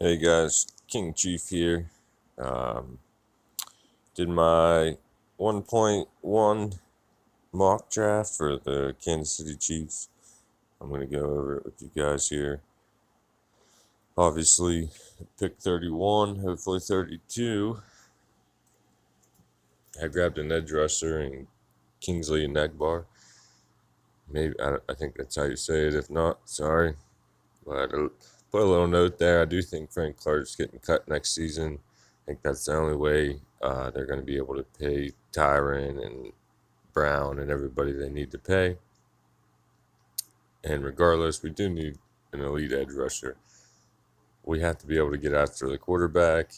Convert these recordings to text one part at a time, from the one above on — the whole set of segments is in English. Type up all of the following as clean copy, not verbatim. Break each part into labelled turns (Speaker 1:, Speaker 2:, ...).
Speaker 1: Hey guys, King Chief here. Um, did my 1.1 mock draft for the Kansas City Chiefs. I'm going to go over it with you guys here. Obviously, pick 31, hopefully 32. I grabbed an edge rusher in Kingsley and Negbar. Maybe I think that's how you say it. If not, sorry. But put a little note there. I do think Frank Clark's getting cut next season. I think that's the only way they're going to be able to pay Tyron and Brown and everybody they need to pay. And regardless, we do need an elite edge rusher. We have to be able to get after the quarterback,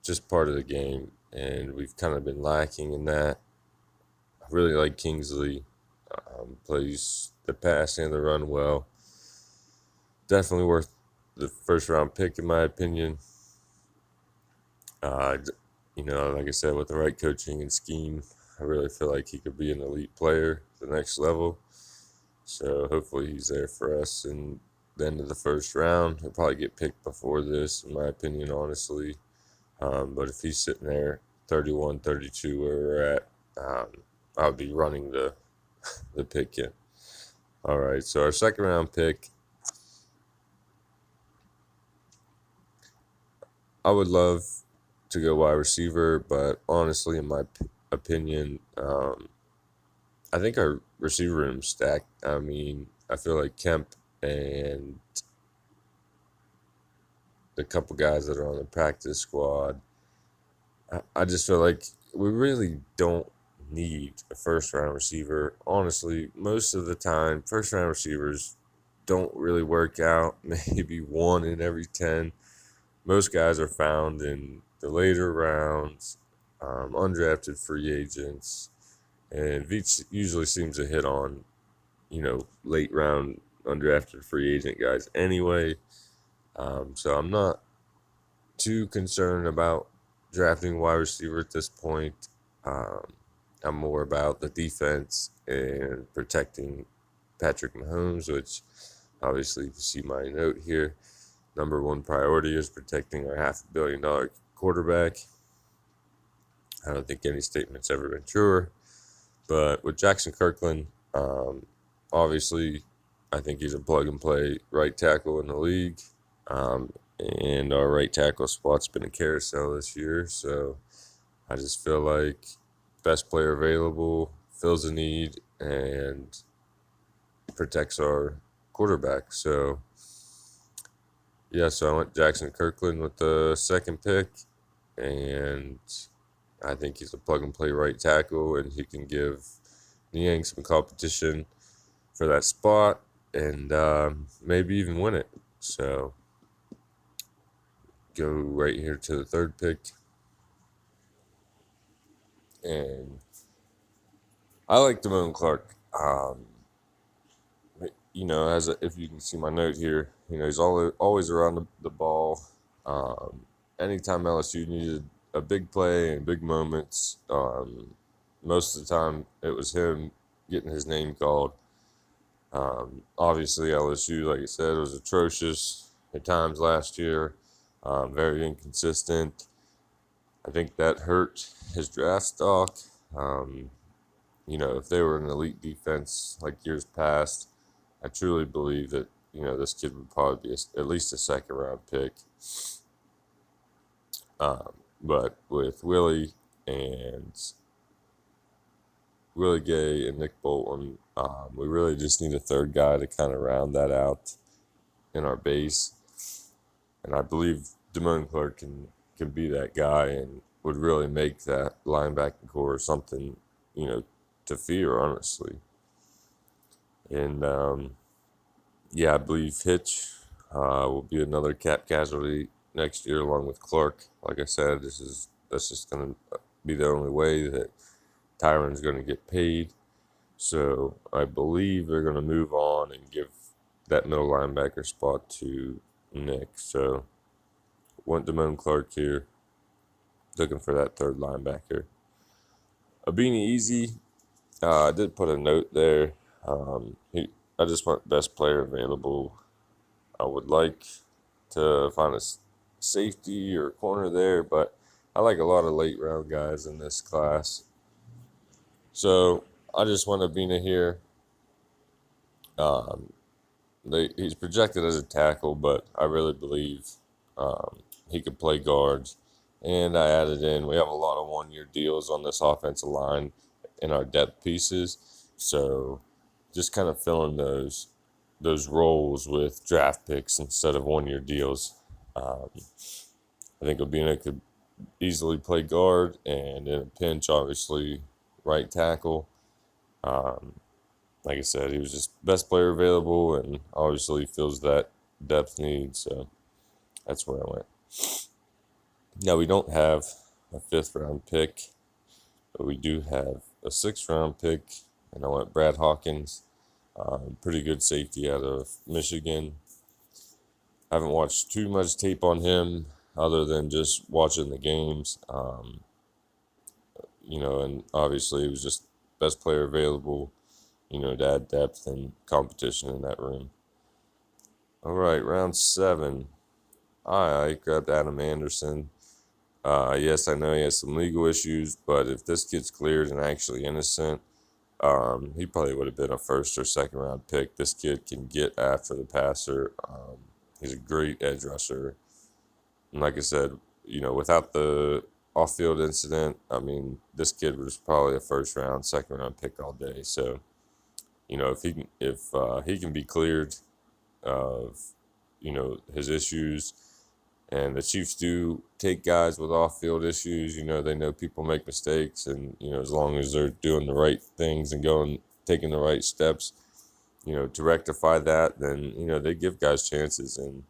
Speaker 1: just part of the game, and we've kind of been lacking in that. I really like Kingsley. Plays the pass and the run well. Definitely worth the first round pick, in my opinion. Uh, like I said, with the right coaching and scheme, I really feel like he could be an elite player at the next level. So hopefully he's there for us in the end of the first round. He'll probably get picked before this, in my opinion, honestly. But if he's sitting there 31, 32, where we're at, I'll be running the pick in. All right, so our second round pick, I would love to go wide receiver, but honestly, in my opinion, I think our receiver room's stacked. I mean, I feel like Kemp and the couple guys that are on the practice squad, I just feel like we really don't need a first round receiver. Honestly, most of the time, first round receivers don't really work out. Maybe one in every 10. Most guys are found in the later rounds, undrafted free agents, and Veach usually seems to hit on, late round undrafted free agent guys anyway. So I'm not too concerned about drafting wide receiver at this point. Um, I'm more about the defense and protecting Patrick Mahomes, which obviously you can see my note here. Number one priority is protecting our $500 million quarterback. I don't think any statement's ever been truer. But with Jackson Kirkland, obviously, I think he's a plug and play right tackle in the league. And our right tackle spot's been a carousel this year. So I just feel like best player available, fills a need, and protects our quarterback. So, yeah, so I went Jackson Kirkland with the second pick. And I think he's a plug and play right tackle, and he can give Niang some competition for that spot and maybe even win it. So go right here to the third pick. And I like Damone Clark. If you can see my note here, he's always around the ball. Um, Anytime LSU needed a big play and big moments, most of the time it was him getting his name called. Obviously, LSU, like I said, was atrocious at times last year, very inconsistent. I think that hurt his draft stock. Um, if they were an elite defense like years past, I truly believe that, this kid would probably be at least a second round pick. But with Willie Gay and Nick Bolton, we really just need a third guy to kind of round that out in our base. And I believe Damone Clark can be that guy and would really make that linebacking core something, to fear, honestly. And I believe Hitch will be another cap casualty next year along with Clark. Like I said, that's just going to be the only way that Tyron's going to get paid. So I believe they're going to move on and give that middle linebacker spot to Nick. So went Damone Clark here, looking for that third linebacker. Abini Easy, I did put a note there. I just want best player available. I would like to find a safety or corner there, but I like a lot of late round guys in this class. So I just want Abina here. Um, he's projected as a tackle, but I really believe he could play guards. And I added in, we have a lot of 1 year deals on this offensive line in our depth pieces. So just kind of filling those roles with draft picks instead of 1 year deals. I think Obina could easily play guard, and in a pinch, obviously, right tackle. Um, like I said, he was just best player available, and obviously fills that depth need. So that's where I went. Now we don't have a 5th round pick, but we do have a 6th round pick, and I went Brad Hawkins. Pretty good safety out of Michigan. I haven't watched too much tape on him other than just watching the games. And obviously he was just best player available, to add depth and competition in that room. All right, round 7. I grabbed Adam Anderson. Yes, I know he has some legal issues, but if this gets cleared and actually innocent, he probably would have been a 1st or 2nd round pick. This kid can get after the passer. He's a great edge rusher. And like I said, without the off-field incident, I mean, this kid was probably a 1st round, 2nd round pick all day. So, if he can be cleared of, his issues, and the Chiefs do take guys with off-field issues, they know people make mistakes, and as long as they're doing the right things and taking the right steps, to rectify that, then they give guys chances. And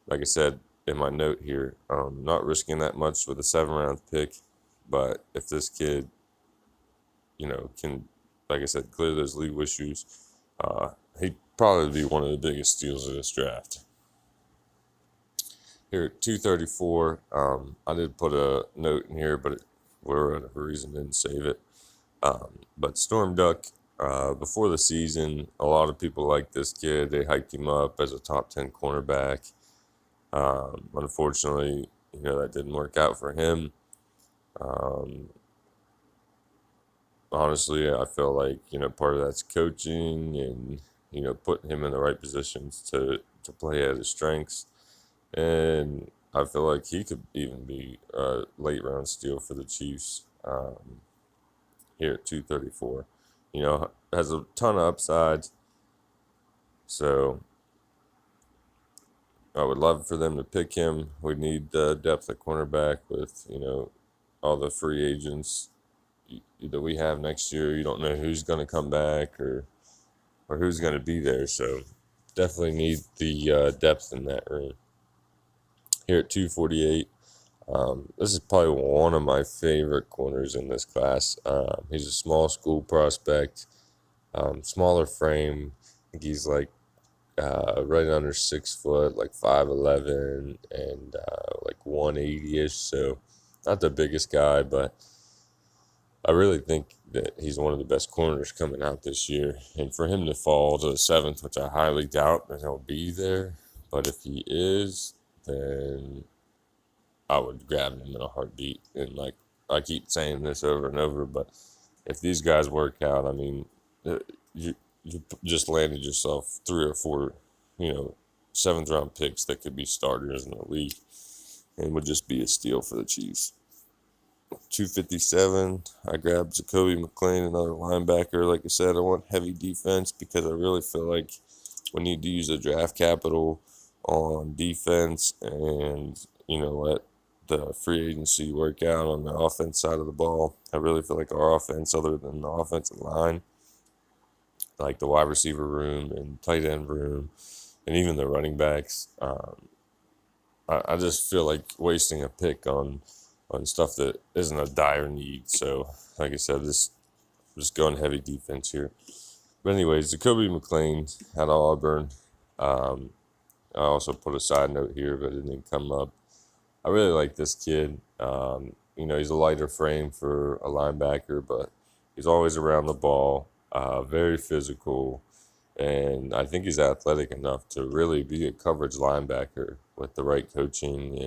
Speaker 1: like I said in my note here, not risking that much with a 7th round pick, but if this kid, can, like I said, clear those legal issues, he'd probably be one of the biggest steals of this draft. Here at 234, I did put a note in here, but for whatever reason didn't save it. But Storm Duck, before the season, a lot of people liked this kid. They hyped him up as a top 10 cornerback. Unfortunately, that didn't work out for him. Honestly, I feel like, part of that's coaching and, putting him in the right positions to play at his strengths. And I feel like he could even be a late round steal for the Chiefs here at 234. Has a ton of upside. So I would love for them to pick him. We need depth at cornerback with, all the free agents that we have next year. You don't know who's going to come back or who's going to be there. So definitely need the depth in that room. Here at 248, this is probably one of my favorite corners in this class. He's a small school prospect, smaller frame. I think he's like right under 6 foot, like 5'11", and like 180-ish. So not the biggest guy, but I really think that he's one of the best corners coming out this year. And for him to fall to the 7th, which I highly doubt that he'll be there, but if he is, then I would grab him in a heartbeat. And like I keep saying this over and over, but if these guys work out, I mean, you just landed yourself 3 or 4, 7th-round picks that could be starters in the league, and would just be a steal for the Chiefs. 257, I grabbed Jacoby Mclean, another linebacker. Like I said, I want heavy defense because I really feel like we need to use the draft capital on defense and, let the free agency work out on the offense side of the ball. I really feel like our offense, other than the offensive line, like the wide receiver room and tight end room, and even the running backs, I just feel like wasting a pick on stuff that isn't a dire need. So, like I said, just going heavy defense here. But anyways, Jacoby Mclean at Auburn. I also put a side note here, but it didn't come up. I really like this kid. He's a lighter frame for a linebacker, but he's always around the ball, very physical, And I think he's athletic enough to really be a coverage linebacker with the right coaching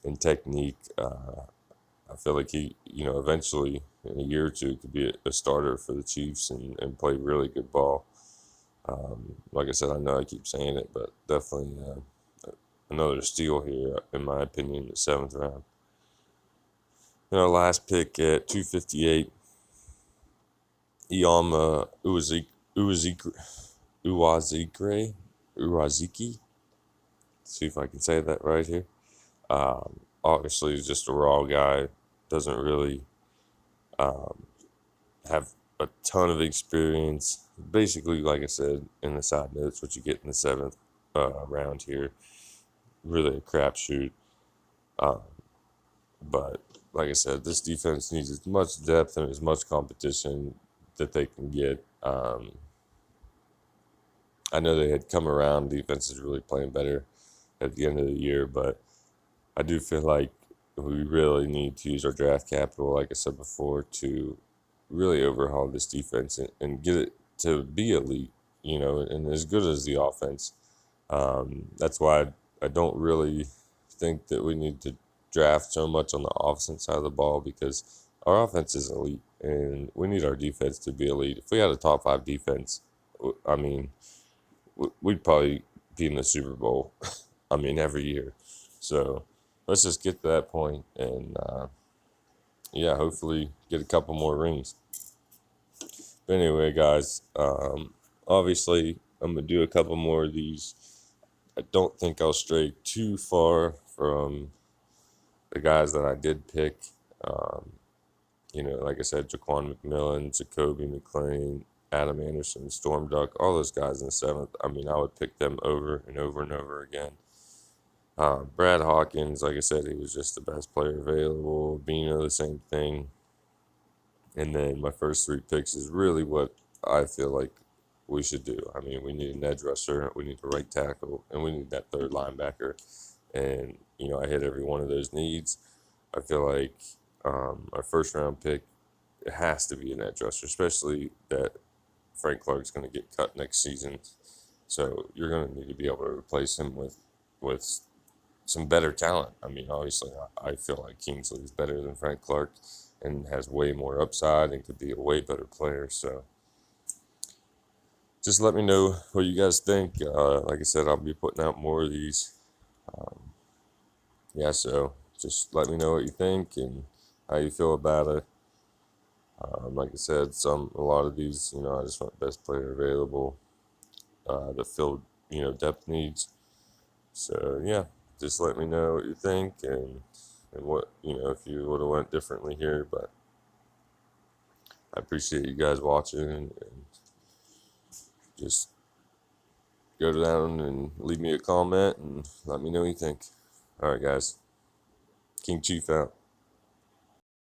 Speaker 1: and technique. I feel like he, eventually in a year or two could be a starter for the Chiefs and play really good ball. Like I said, I know I keep saying it, but definitely another steal here, in my opinion, in the seventh round. Last pick at 258, Iama Uwaziki. See if I can say that right here. Obviously, he's just a raw guy. Doesn't really um, have a ton of experience. Basically, like I said in the side notes, what you get in the seventh round here, really a crapshoot. Um, but like I said, this defense needs as much depth and as much competition that they can get. I know they had come around. Defense is really playing better at the end of the year, but I do feel like we really need to use our draft capital, like I said before, to really overhaul this defense and get it to be elite, and as good as the offense. That's why I don't really think that we need to draft so much on the offensive side of the ball because our offense is elite and we need our defense to be elite. If we had a top five defense, I mean, we'd probably be in the Super Bowl. I mean, every year. So let's just get to that point and yeah, hopefully get a couple more rings. But anyway, guys, obviously I'm gonna do a couple more of these. I don't think I'll stray too far from the guys that I did pick. Um, like I said, Jaquan McMillan, Jacoby Mclean, Adam Anderson, Storm Duck, all those guys in the seventh. I mean, I would pick them over and over and over again. Brad Hawkins, like I said, he was just the best player available. Bino, the same thing. And then my first three picks is really what I feel like we should do. I mean, we need an edge rusher, we need the right tackle, and we need that third linebacker. And, I hit every one of those needs. I feel like our first round pick, it has to be an edge rusher, especially that Frank Clark's going to get cut next season. So you're going to need to be able to replace him with some better talent. I mean, obviously, I feel like Kingsley is better than Frank Clark and has way more upside and could be a way better player. So just let me know what you guys think. Like I said, I'll be putting out more of these. Um, yeah, so just let me know what you think and how you feel about it. Like I said, a lot of these, I just want best player available to fill, depth needs. So yeah, just let me know what you think and what if you would have went differently here. But I appreciate you guys watching and just go down and leave me a comment and let me know what you think. All right, guys. King Chief out.